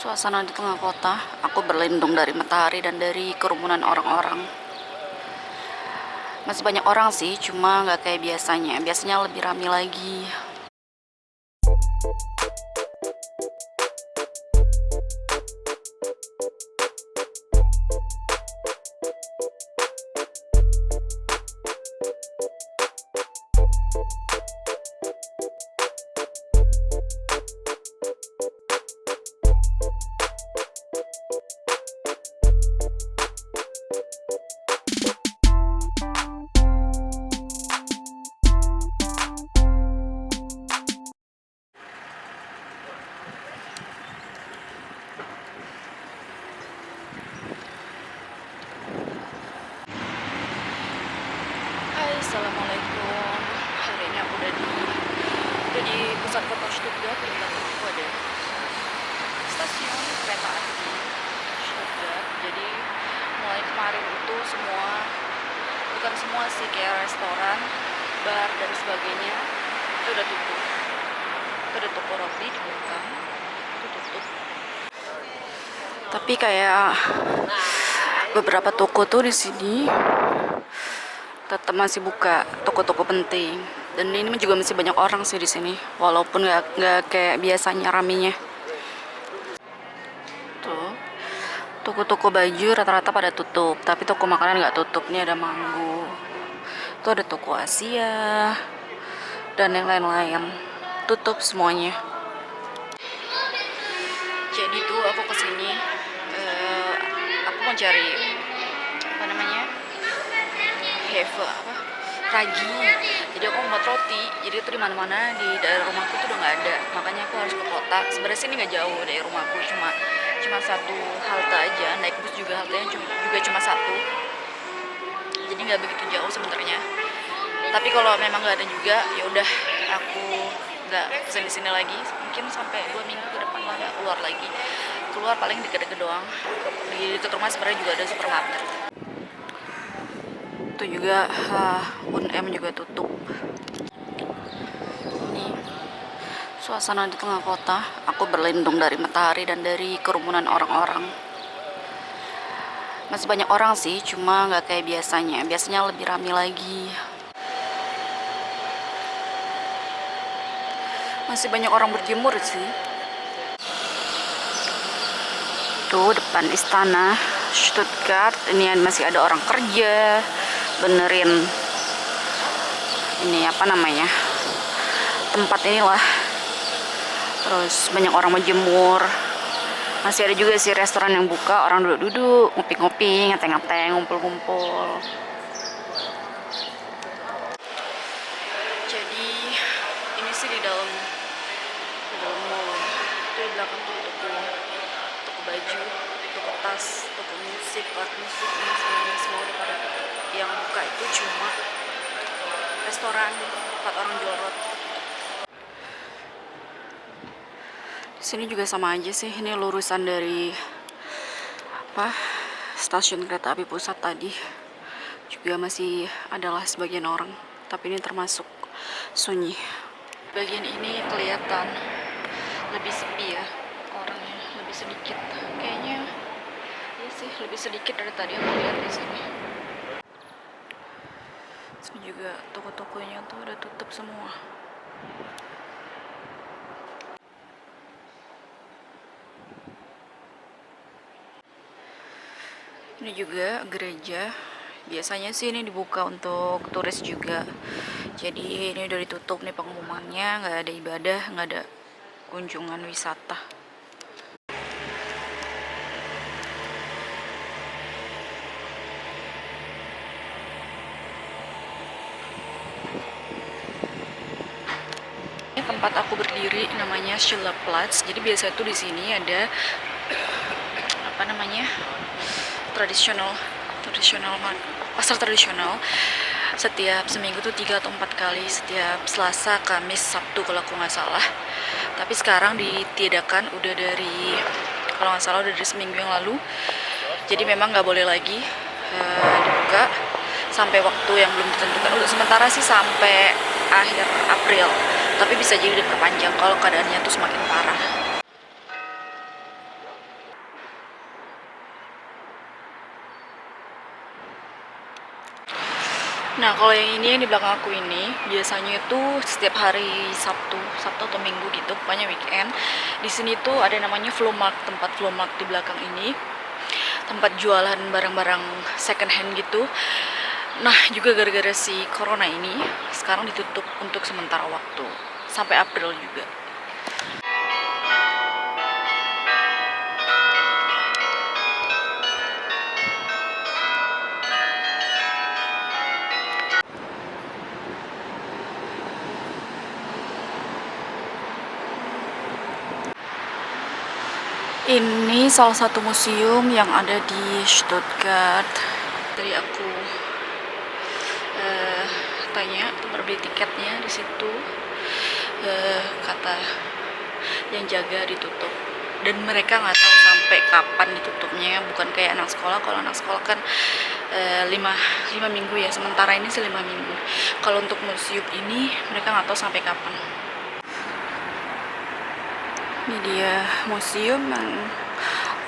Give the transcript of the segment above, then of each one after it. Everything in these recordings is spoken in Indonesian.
Suasana di tengah kota, aku berlindung dari matahari dan dari kerumunan orang-orang. Masih banyak orang sih, cuma nggak kayak biasanya. Biasanya lebih ramai lagi. Hai, assalamualaikum. Hari ini aku udah di pusat kota Stuttgart. Di belakang aku ada stasiun kereta api Stuttgart. Jadi mulai kemarin itu bukan semua sih, kayak restoran, bar dan sebagainya itu udah tutup. Itu ada toko roti di belakang itu tutup. Tapi kayak beberapa toko tuh di sini tetap masih buka, toko-toko penting. Dan ini juga masih banyak orang sih di sini, walaupun nggak kayak biasanya raminya. Tuh, toko-toko baju rata-rata pada tutup, tapi toko makanan nggak tutup. Ini ada Mango, tuh ada toko Asia dan yang lain-lain, tutup semuanya. Jadi tuh aku kesini, aku mau cari apa namanya, ragi. Jadi aku mau buat roti. Jadi itu di mana-mana di daerah rumahku tuh udah nggak ada. Makanya aku harus ke kota. Sebenarnya sini nggak jauh dari rumahku, cuma satu halte aja. Naik bus juga haltenya juga cuma satu. Jadi nggak begitu jauh sebenarnya. Tapi kalau memang nggak ada juga, ya udah aku nggak kesini lagi. Mungkin sampai 2 minggu ke depan lah nggak keluar lagi. Keluar paling deket-deket doang. Di dekat rumah sebenarnya juga ada supermarket. Itu juga UNM juga tutup. Ini suasana di tengah kota, aku berlindung dari matahari dan dari kerumunan orang-orang. Masih banyak orang sih, cuma nggak kayak biasanya. Biasanya lebih ramai lagi. Masih banyak orang berjemur sih. Tuh depan istana Stuttgart, ini masih ada orang kerja benerin ini apa namanya, tempat inilah. Terus banyak orang menjemur. Masih ada juga sih restoran yang buka, orang duduk-duduk, ngopi-ngopi, ngeteng-ngeteng, ngumpul-ngumpul. Jadi ini sih di dalam mall. Itu di belakang tuh toko baju, toko tas, toko musik, alat musik, ini semuanya semua udah pada tutup. Yang buka itu cuma restoran, tempat orang jual roti. Sini juga sama aja sih. Ini lurusan dari stasiun kereta api pusat tadi. Juga masih adalah sebagian orang, tapi ini termasuk sunyi. Bagian ini kelihatan lebih sepi ya, orangnya lebih sedikit. Kayaknya iya sih, lebih sedikit dari tadi aku lihat di sini. Sini juga toko-tokonya tuh udah tutup semua. Ini juga gereja. Biasanya sih ini dibuka untuk turis juga. Jadi ini udah ditutup nih pengumumannya, nggak ada ibadah, nggak ada kunjungan wisata. Ini tempat aku berdiri namanya Schillerplatz. Jadi biasa tuh di sini ada apa namanya, pasar tradisional. Setiap seminggu tuh 3 atau 4 kali, setiap Selasa, Kamis, Sabtu kalau aku nggak salah. Tapi sekarang ditiadakan udah dari, kalau nggak salah udah dari seminggu yang lalu. Jadi memang nggak boleh lagi dibuka sampai waktu yang belum ditentukan. Untuk sementara sih sampai akhir April, tapi bisa jadi diperpanjang kalau keadaannya tuh semakin parah. Nah, kalau yang ini yang di belakang aku ini biasanya itu setiap hari Sabtu atau Minggu gitu, pokoknya weekend. Di sini tuh ada namanya Flowmark, tempat Flowmark di belakang ini. Tempat jualan barang-barang second hand gitu. Nah, juga gara-gara si corona ini sekarang ditutup untuk sementara waktu sampai April juga. Ini salah satu museum yang ada di Stuttgart. Tadi aku eh, tanya tempat beli tiketnya di situ, kata yang jaga ditutup dan mereka nggak tahu sampai kapan ditutupnya. Bukan kayak anak sekolah. Kalau anak sekolah kan 5 minggu ya, sementara ini 5 minggu. Kalau untuk museum ini mereka nggak tahu sampai kapan. Ini dia museum yang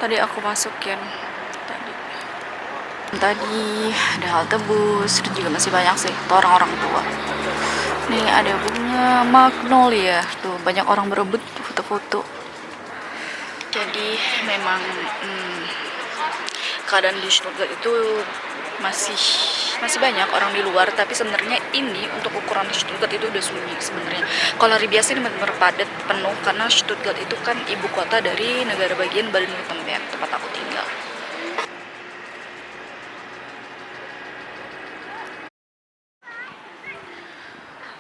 tadi aku masukin tadi ada halte bus dan juga masih banyak sih orang-orang tua. Nih ada bunga magnolia tuh, banyak orang berebut foto-foto. Jadi memang keadaan di Stuttgart itu masih masih banyak orang di luar, tapi sebenarnya ini untuk ukuran Stuttgart itu udah sunyi sebenarnya. Kalau hari biasa ini benar-benar padat penuh karena Stuttgart itu kan ibu kota dari negara bagian Baden-Württemberg, tempat aku tinggal.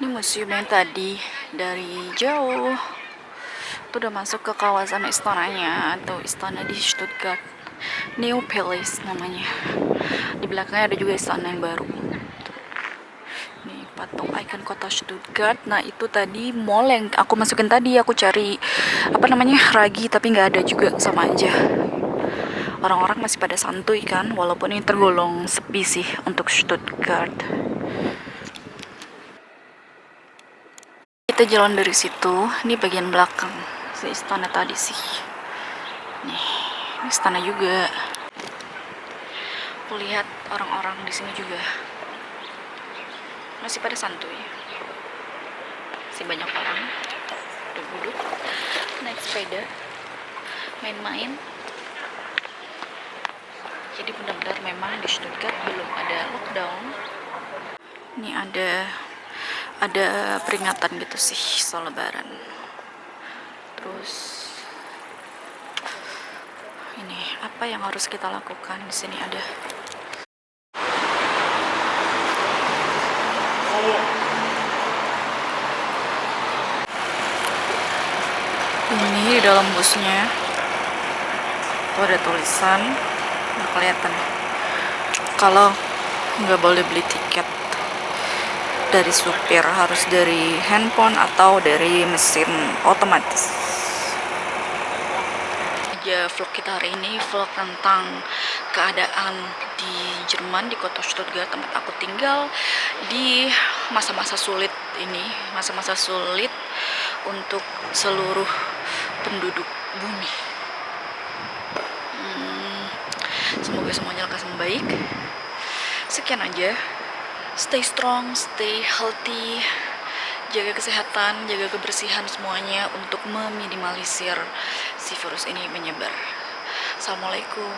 Ini museum yang tadi dari jauh itu udah masuk ke kawasan istananya atau istana di Stuttgart. New Palace namanya. Di belakangnya ada juga istana yang baru. Nih patung ikon kota Stuttgart. Nah itu tadi mall yang aku masukin tadi, aku cari apa namanya Ragi tapi nggak ada juga, sama aja. Orang-orang masih pada santuy kan, walaupun ini tergolong sepi sih untuk Stuttgart. Kita jalan dari situ, ini bagian belakang si istana tadi sih. Nih, istana juga. Aku lihat orang-orang di sini juga masih pada santuy. Masih banyak orang duduk-duduk, naik sepeda, main-main. Jadi benar-benar memang di Stuttgart belum ada lockdown. Ini ada peringatan gitu sih soal lebaran. Terus ini apa yang harus kita lakukan? Di sini ada ini di dalam busnya tuh ada tulisan, nggak kelihatan kalau nggak boleh beli tiket dari supir, harus dari handphone atau dari mesin otomatis. Ya, vlog kita hari ini vlog tentang keadaan di Jerman, di kota Stuttgart tempat aku tinggal di masa-masa sulit ini, masa-masa sulit untuk seluruh penduduk bumi. Semoga semuanya lekas membaik. Sekian aja. Stay strong, stay healthy, jaga kesehatan, jaga kebersihan semuanya untuk meminimalisir si virus ini menyebar. Assalamualaikum.